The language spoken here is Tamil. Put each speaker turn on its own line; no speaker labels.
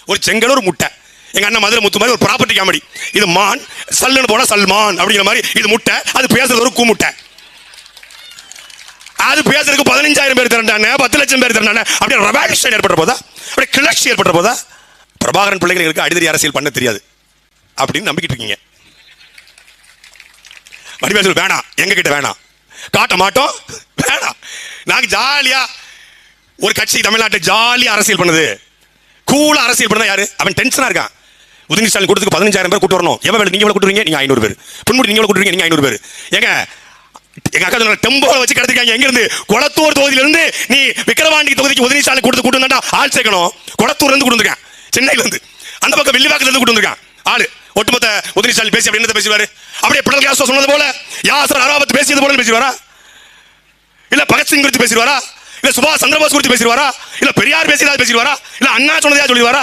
ஒரு செங்கல் ஒரு முட்டை. எங்க அண்ணன் மதுரை முத்து மாதிரி ஒரு ப்ராப்பர்ட்டி காமெடி. இது மான், சல்லுன்னு போனா சல்மான் அப்படிங்கிற மாதிரி. இது முட்டை, அது பேசுறது ஒரு கூமுட்டை. அது பேசுறதுக்கு 15,000 பேர் திரண்டானே, 10 லட்சம் பேர் திரண்டானே. அப்படியே ரெவல்யூஷன் ஏற்பட்ட போதா, அப்படியே கிளர்ச்சி ஏற்பட்ட போதா. பிரபாகரன் பிள்ளைகளுக்கு அடிதடி அரசியல் பண்ண தெரியாது அப்படின்னு நம்பிக்கிட்டு இருக்கீங்க. வடிவேல் வேணாம், எங்க கிட்ட வேணாம், காட்ட மாட்டோம், வேணாம். நாங்க ஜாலியா ஒரு கட்சி தமிழ்நாட்டை ஜாலியா அரசியல் பண்ணுது, கூலா அரசியல் பண்ணா யாரு? அவன் டென்ஷனா இருக்கான். உதயநிதி ஸ்டாலின் கூட்டத்துக்கு 15,000 பேர் கூட்டு வரணும். எவ்வளவு நீங்க கூட்டுறீங்க? நீங்க 500 பேர். பொன்முடி நீங்க கூட்டுறீங்க, நீங்க 500 பேர். எங்க எங்க அக்கா சொன்ன டெம்போல வச்சு கடத்திருக்காங்க. எங்க இருந்து? கொளத்தூர் தொகுதியில இருந்து நீ விக்கிரவாண்டி தொகுதிக்கு உதயநிதி ஸ்டாலின் கூட்டு ஆள் சேர்க்கணும். கொளத்தூர்ல இருந்து கூட்டு வந்திருக்கான், சென்னையில இருந்து. அந்த பக்கம் வில்லிவாக்கத்துல இருந்து கூட்டு வந்திருக்கான் ஆளு. ஒட்டுமொத்த உதயநிதி ஸ்டாலின் பேசி அப்படி என்ன பேசுவாரு? அப்படியே பிடல் காஸ்ட்ரோ சொன்னது போல, யாசர் அராவத் பேசியது போல பேசுவாரா? இல்ல பகத்சிங் குறித்து பேசுவாரா? இல்ல சுபாஷ் சந்திரபோஸ் குறித்து பேசுவாரா? இல்ல பெரியார் பேசியதா பேசுவாரா? இல்ல அண்ணா சொன்னதா சொல்லுவாரா?